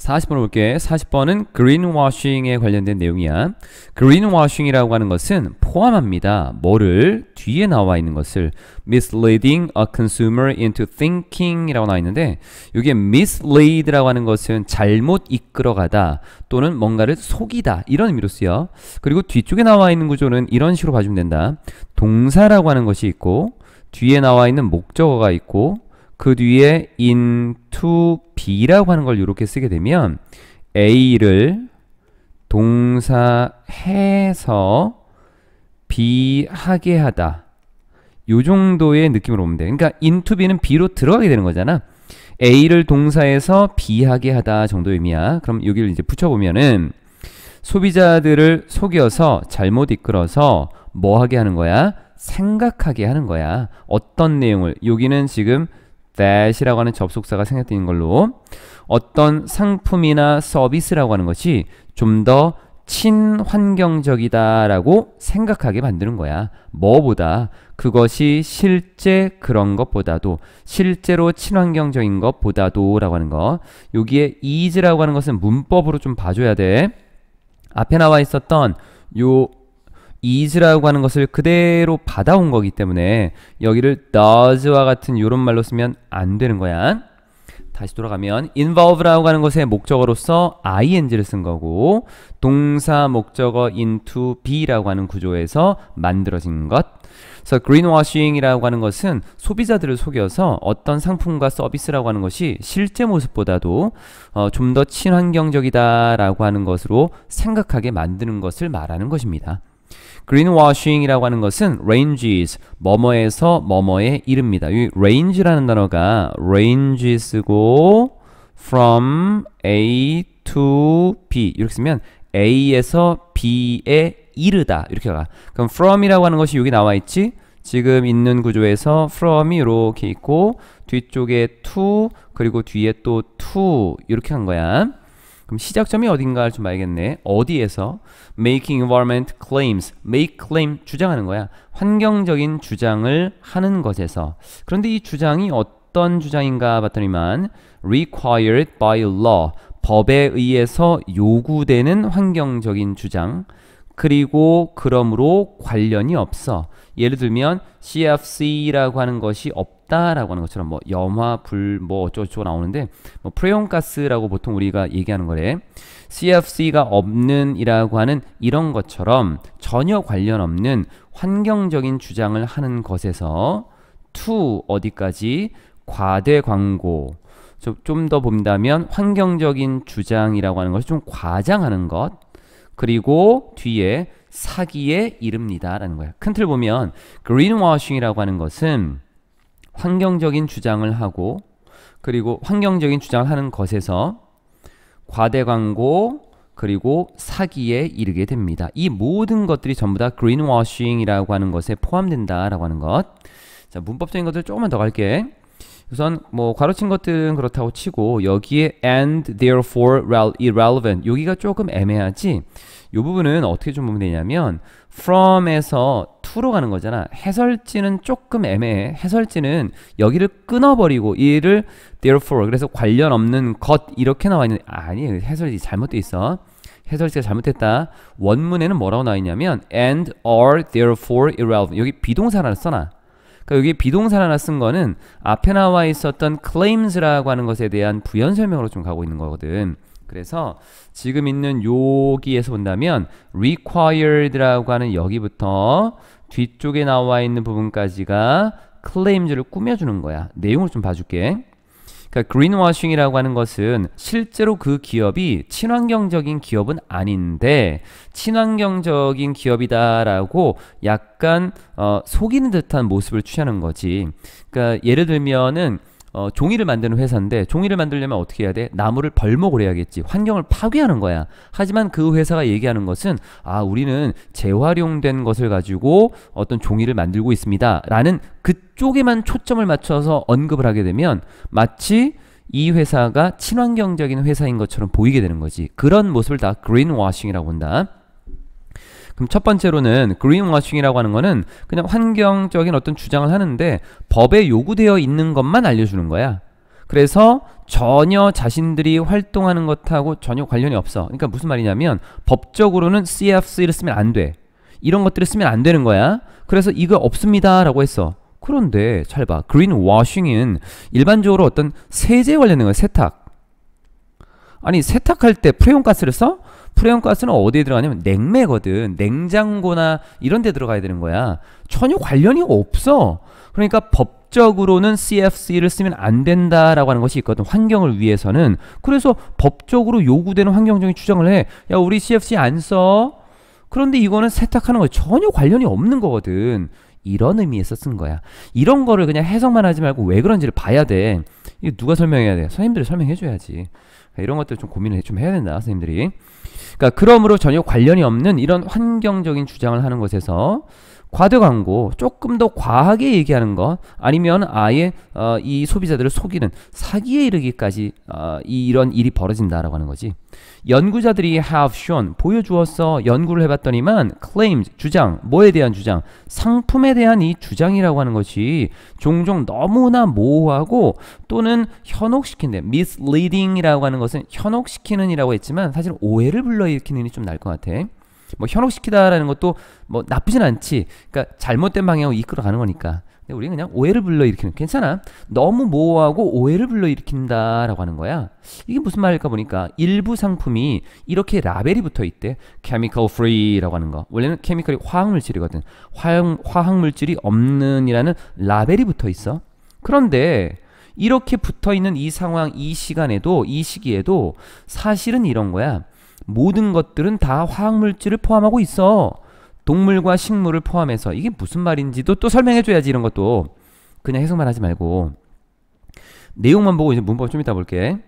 40번을 볼게. 40번은 greenwashing에 관련된 내용이야. greenwashing이라고 하는 것은 포함합니다. 뭐를? 뒤에 나와 있는 것을 misleading a consumer into thinking 이라고 나와 있는데, 이게 mislead라고 하는 것은 잘못 이끌어가다 또는 뭔가를 속이다 이런 의미로 쓰여. 그리고 뒤쪽에 나와 있는 구조는 이런 식으로 봐주면 된다. 동사라고 하는 것이 있고 뒤에 나와 있는 목적어가 있고 그 뒤에 into B라고 하는 걸 이렇게 쓰게 되면 A를 동사해서 B 하게 하다, 요 정도의 느낌으로 보면 돼. 그러니까 into B는 B로 들어가게 되는 거잖아. A를 동사해서 B 하게 하다 정도의 의미야. 그럼 여기를 이제 붙여보면은 소비자들을 속여서 잘못 이끌어서 뭐 하게 하는 거야? 생각하게 하는 거야. 어떤 내용을, 여기는 지금 that이라고 하는 접속사가 생략되는 걸로 어떤 상품이나 서비스라고 하는 것이 좀 더 친환경적이다 라고 생각하게 만드는 거야. 뭐보다? 그것이 실제 그런 것보다도, 실제로 친환경적인 것보다도 라고 하는 거. 여기에 is라고 하는 것은 문법으로 좀 봐줘야 돼. 앞에 나와 있었던 요 is라고 하는 것을 그대로 받아온 거기 때문에 여기를 does와 같은 이런 말로 쓰면 안 되는 거야. 다시 돌아가면 involve라고 하는 것의 목적어로서 ing를 쓴 거고, 동사 목적어 into be라고 하는 구조에서 만들어진 것. 그래서 greenwashing이라고 하는 것은 소비자들을 속여서 어떤 상품과 서비스라고 하는 것이 실제 모습보다도 좀 더 친환경적이다라고 하는 것으로 생각하게 만드는 것을 말하는 것입니다. greenwashing이라고 하는 것은 ranges, 뭐뭐에서 뭐뭐에 이릅니다. 이 range라는 단어가 ranges고 from A to B 이렇게 쓰면 A에서 B에 이르다 이렇게 가. 그럼 from이라고 하는 것이 여기 나와 있지? 지금 있는 구조에서 from이 이렇게 있고 뒤쪽에 to 그리고 뒤에 또 to 이렇게 한 거야. 그럼 시작점이 어딘가를 좀 알겠네. 어디에서? making environment claims, make claim 주장하는 거야. 환경적인 주장을 하는 것에서. 그런데 이 주장이 어떤 주장인가 봤더니만 required by law, 법에 의해서 요구되는 환경적인 주장, 그리고 그러므로 관련이 없어. 예를 들면 CFC라고 하는 것이 없다라고 하는 것처럼 뭐 염화, 불, 뭐 어쩌고저쩌고 나오는데 뭐 프레온가스라고 보통 우리가 얘기하는 거래. CFC가 없는 이라고 하는 이런 것처럼 전혀 관련 없는 환경적인 주장을 하는 것에서 to 어디까지? 과대 광고. 좀 더 본다면 환경적인 주장이라고 하는 것이 좀 과장하는 것, 그리고 뒤에 사기에 이릅니다 라는 거야. 큰 틀 보면 greenwashing이라고 하는 것은 환경적인 주장을 하고 그리고 환경적인 주장을 하는 것에서 과대 광고 그리고 사기에 이르게 됩니다. 이 모든 것들이 전부 다 greenwashing이라고 하는 것에 포함된다 라고 하는 것. 자, 문법적인 것들 조금만 더 갈게. 우선 뭐 괄호친 것들은 그렇다고 치고 여기에 and therefore irrelevant 여기가 조금 애매하지. 이 부분은 어떻게 좀 보면 되냐면 from에서 to로 가는 거잖아. 해설지는 조금 애매해. 해설지는 여기를 끊어버리고 이를 therefore 그래서 관련 없는 것 이렇게 나와 있는데 아니, 해설지 잘못돼 있어. 해설지가 잘못됐다. 원문에는 뭐라고 나와 있냐면 and are therefore irrelevant 여기 비동사를 써놔. 그러니까 여기 비동사를 하나 쓴 거는 앞에 나와 있었던 claims라고 하는 것에 대한 부연 설명으로 좀 가고 있는 거거든. 그래서 지금 있는 여기에서 본다면 required라고 하는 여기부터 뒤쪽에 나와 있는 부분까지가 claims를 꾸며주는 거야. 내용을 좀 봐줄게. 그러니까 greenwashing이라고 하는 것은 실제로 그 기업이 친환경적인 기업은 아닌데 친환경적인 기업이다라고 약간 속이는 듯한 모습을 취하는 거지. 그러니까 예를 들면은 종이를 만드는 회사인데 종이를 만들려면 어떻게 해야 돼? 나무를 벌목을 해야겠지. 환경을 파괴하는 거야. 하지만 그 회사가 얘기하는 것은 우리는 재활용된 것을 가지고 어떤 종이를 만들고 있습니다 라는 그쪽에만 초점을 맞춰서 언급을 하게 되면 마치 이 회사가 친환경적인 회사인 것처럼 보이게 되는 거지. 그런 모습을 다 greenwashing이라고 본다. 그럼 첫 번째로는 greenwashing이라고 하는 거는 그냥 환경적인 어떤 주장을 하는데 법에 요구되어 있는 것만 알려주는 거야. 그래서 전혀 자신들이 활동하는 것하고 전혀 관련이 없어. 그러니까 무슨 말이냐면 법적으로는 CFC를 쓰면 안 돼. 이런 것들을 쓰면 안 되는 거야. 그래서 이거 없습니다 라고 했어. 그런데 잘 봐. greenwashing은 일반적으로 어떤 세제에 관련된 거야. 세탁. 아니 세탁할 때 프레온가스를 써? 프레온가스는 어디에 들어가냐면 냉매거든. 냉장고나 이런 데 들어가야 되는 거야. 전혀 관련이 없어. 그러니까 법적으로는 CFC를 쓰면 안 된다라고 하는 것이 있거든. 환경을 위해서는. 그래서 법적으로 요구되는 환경적인 주장을 해. 야 우리 CFC 안 써. 그런데 이거는 세탁하는 거 전혀 관련이 없는 거거든. 이런 의미에서 쓴 거야. 이런 거를 그냥 해석만 하지 말고 왜 그런지를 봐야 돼. 이거 누가 설명해야 돼? 선생님들이 설명해 줘야지. 이런 것들 좀 고민을 좀 해야 된다 선생님들이. 그러니까 그러므로 전혀 관련이 없는 이런 환경적인 주장을 하는 것에서 과대 광고, 조금 더 과하게 얘기하는 것, 아니면 아예 이 소비자들을 속이는 사기에 이르기까지 이런 일이 벌어진다라고 하는 거지. 연구자들이 have shown, 보여주었어. 연구를 해봤더니만 claims, 주장, 뭐에 대한 주장? 상품에 대한 이 주장이라고 하는 것이 종종 너무나 모호하고 또는 현혹시킨다. misleading이라고 하는 것은 현혹시키는 이라고 했지만 사실 오해를 불러일으키는 이 좀 나을 것 같아. 뭐 현혹시키다라는 것도 뭐 나쁘진 않지. 그러니까 잘못된 방향으로 이끌어가는 거니까. 근데 우리는 그냥 오해를 불러일으키는, 괜찮아. 너무 모호하고 오해를 불러일으킨다라고 하는 거야. 이게 무슨 말일까 보니까 일부 상품이 이렇게 라벨이 붙어 있대. chemical free라고 하는 거. 원래는 케미컬이 화학물질이거든. 화학물질이 없는이라는 라벨이 붙어 있어. 그런데 이렇게 붙어 있는 이 상황, 이 시간에도, 이 시기에도 사실은 이런 거야. 모든 것들은 다 화학물질을 포함하고 있어. 동물과 식물을 포함해서. 이게 무슨 말인지도 또 설명해 줘야지. 이런 것도 그냥 해석만 하지 말고 내용만 보고 이제 문법 좀 이따 볼게.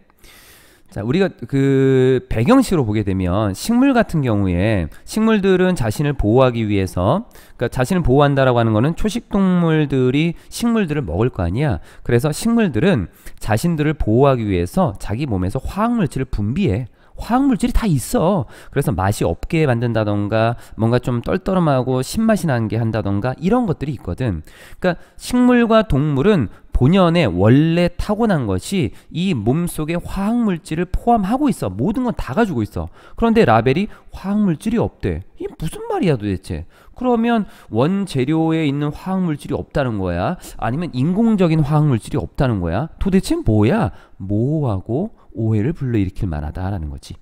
자, 우리가 그 배경식으로 보게 되면 식물 같은 경우에 식물들은 자신을 보호하기 위해서, 그러니까 자신을 보호한다라고 하는 거는 초식동물들이 식물들을 먹을 거 아니야. 그래서 식물들은 자신들을 보호하기 위해서 자기 몸에서 화학물질을 분비해. 화학물질이 다 있어. 그래서 맛이 없게 만든다던가 뭔가 좀 떨떠름하고 신맛이 나게 한다던가 이런 것들이 있거든. 그러니까 식물과 동물은 본연의 원래 타고난 것이 이 몸속에 화학물질을 포함하고 있어. 모든 건 다 가지고 있어. 그런데 라벨이 화학물질이 없대. 이게 무슨 말이야 도대체. 그러면 원재료에 있는 화학물질이 없다는 거야? 아니면 인공적인 화학물질이 없다는 거야? 도대체 뭐야? 모호하고 오해를 불러일으킬 만하다라는 거지.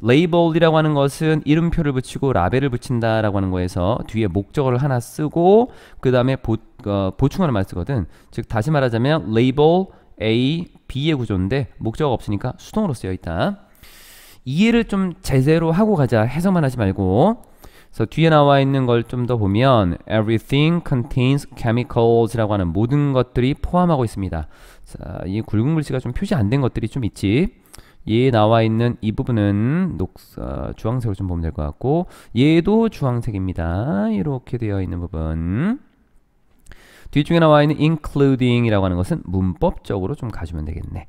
레이블이라고 하는 것은 이름표를 붙이고 라벨을 붙인다라고 하는 거에서 뒤에 목적어를 하나 쓰고 그 다음에 보충하는 말 쓰거든. 즉 다시 말하자면 레이블 A, B의 구조인데 목적어가 없으니까 수동으로 쓰여 있다. 이해를 좀 제대로 하고 가자. 해석만 하지 말고. 그래서 뒤에 나와 있는 걸 좀 더 보면 everything contains chemicals라고 하는 모든 것들이 포함하고 있습니다. 자, 이 굵은 글씨가 좀 표시 안 된 것들이 좀 있지. 얘 나와 있는 이 부분은 주황색으로 좀 보면 될 것 같고 얘도 주황색입니다. 이렇게 되어 있는 부분. 뒤쪽에 나와 있는 including이라고 하는 것은 문법적으로 좀 가주면 되겠네.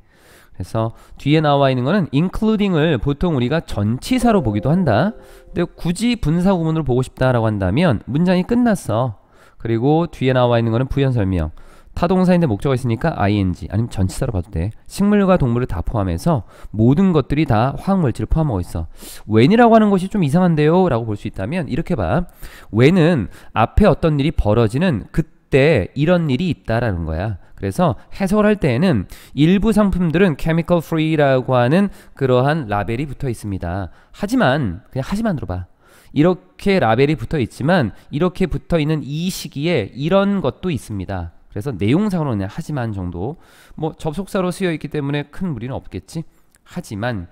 그래서 뒤에 나와 있는 거는 including을 보통 우리가 전치사로 보기도 한다. 근데 굳이 분사구문으로 보고 싶다라고 한다면 문장이 끝났어. 그리고 뒤에 나와 있는 거는 부연 설명. 타동사인데 목적어 있으니까 ing 아니면 전치사로 봐도 돼. 식물과 동물을 다 포함해서 모든 것들이 다 화학물질을 포함하고 있어. when이라고 하는 것이 좀 이상한데요 라고 볼 수 있다면 이렇게 봐. when은 앞에 어떤 일이 벌어지는 그때 이런 일이 있다라는 거야. 그래서 해석을 할 때에는 일부 상품들은 chemical free라고 하는 그러한 라벨이 붙어 있습니다. 하지만 그냥 하지만으로 봐. 이렇게 라벨이 붙어 있지만 이렇게 붙어 있는 이 시기에 이런 것도 있습니다. 그래서 내용상으로는 그냥 하지만 정도. 뭐 접속사로 쓰여 있기 때문에 큰 무리는 없겠지. 하지만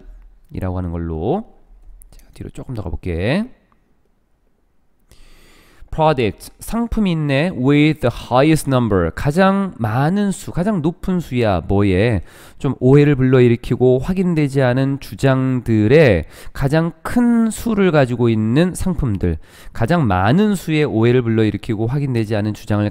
이라고 하는 걸로. 제가 뒤로 조금 더 가볼게. product, 상품이 있네. with the highest number, 가장 많은 수, 가장 높은 수야. 뭐에 좀 오해를 불러일으키고 확인되지 않은 주장들의 가장 큰 수를 가지고 있는 상품들, 가장 많은 수의 오해를 불러일으키고 확인되지 않은 주장을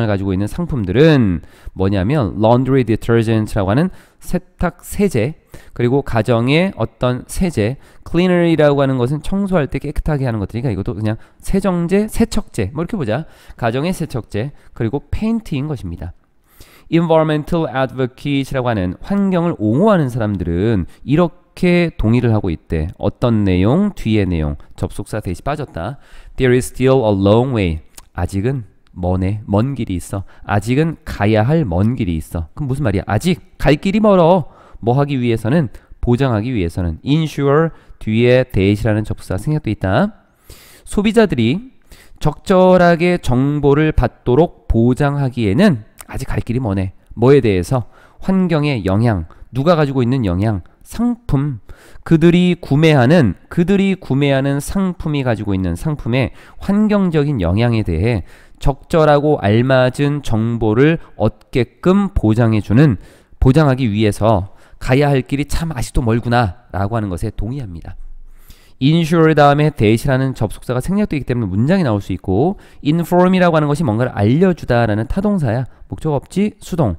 가지고 있는 상품들은 뭐냐면 laundry detergent라고 하는 세탁 세제, 그리고 가정의 어떤 세제, cleaner이라고 하는 것은 청소할 때 깨끗하게 하는 것들이니까 이것도 그냥 세정제, 세척제, 뭐 이렇게 보자. 가정의 세척제, 그리고 페인트인 것입니다. environmental advocate라고 하는 환경을 옹호하는 사람들은 이렇게 동의를 하고 있대. 어떤 내용? 뒤의 내용. 접속사 대시 빠졌다. There is still a long way. 아직은 머네. 먼 길이 있어. 아직은 가야 할 먼 길이 있어. 그럼 무슨 말이야? 아직 갈 길이 멀어. 뭐 하기 위해서는? 보장하기 위해서는. ensure 뒤에 that이라는 접속사가 생략돼 있다. 소비자들이 적절하게 정보를 받도록 보장하기에는 아직 갈 길이 머네. 뭐에 대해서? 환경의 영향. 누가 가지고 있는 영향? 상품. 그들이 구매하는 상품이 가지고 있는 상품의 환경적인 영향에 대해 적절하고 알맞은 정보를 얻게끔 보장하기 위해서 가야 할 길이 참 아직도 멀구나 라고 하는 것에 동의합니다. ensure 다음에 that이라는 접속사가 생략되기 때문에 문장이 나올 수 있고 inform이라고 하는 것이 뭔가를 알려주다라는 타동사야. 목적 없지 수동.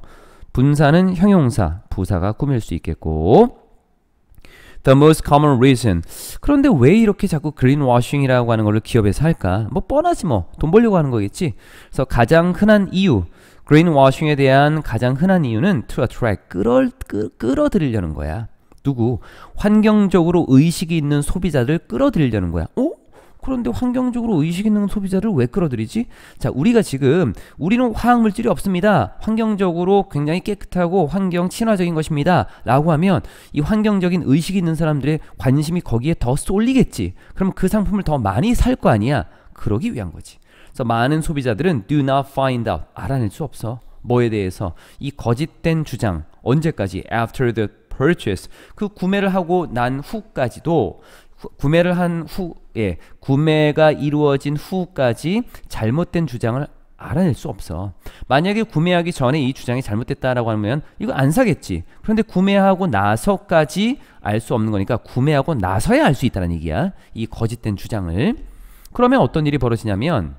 분사는 형용사, 부사가 꾸밀 수 있겠고 The most common reason. 그런데 왜 이렇게 자꾸 greenwashing이라고 하는 걸 기업에서 할까? 뭐 뻔하지 뭐. 돈 벌려고 하는 거겠지. 그래서 가장 흔한 이유 greenwashing에 대한 가장 흔한 이유는 to attract, 끌어들이려는 거야. 누구? 환경적으로 의식이 있는 소비자들 끌어들이려는 거야. 그런데 환경적으로 의식 있는 소비자를 왜 끌어들이지? 자, 우리는 화학물질이 없습니다. 환경적으로 굉장히 깨끗하고 환경 친화적인 것입니다. 라고 하면 이 환경적인 의식이 있는 사람들의 관심이 거기에 더 쏠리겠지. 그럼 그 상품을 더 많이 살 거 아니야. 그러기 위한 거지. 그래서 많은 소비자들은 do not find out. 알아낼 수 없어. 뭐에 대해서? 이 거짓된 주장. 언제까지? After the purchase. 그 구매를 하고 난 후까지도 구매가 이루어진 후까지 잘못된 주장을 알아낼 수 없어. 만약에 구매하기 전에 이 주장이 잘못됐다라고 하면 이거 안 사겠지. 그런데 구매하고 나서까지 알 수 없는 거니까 구매하고 나서야 알 수 있다는 얘기야. 이 거짓된 주장을. 그러면 어떤 일이 벌어지냐면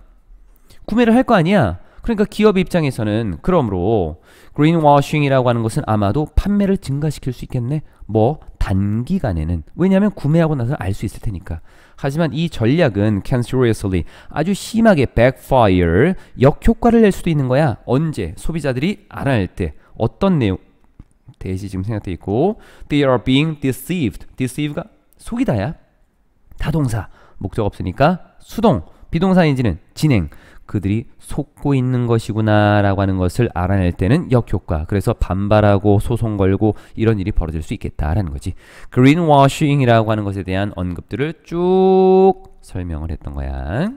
구매를 할 거 아니야. 그러니까 기업 입장에서는 그러므로 greenwashing이라고 하는 것은 아마도 판매를 증가시킬 수 있겠네. 뭐 단기간에는. 왜냐하면 구매하고 나서 알 수 있을 테니까. 하지만 이 전략은 can seriously 아주 심하게 backfire 역효과를 낼 수도 있는 거야. 언제? 소비자들이 알아낼 때. 어떤 내용? 대시 지금 생각돼 있고 they are being deceived. deceive가 속이다야. 타동사. 목적 없으니까 수동. 비동사인지는 진행. 그들이 속고 있는 것이구나 라고 하는 것을 알아낼 때는 역효과. 그래서 반발하고 소송 걸고 이런 일이 벌어질 수 있겠다라는 거지. greenwashing이라고 하는 것에 대한 언급들을 쭉 설명을 했던 거야.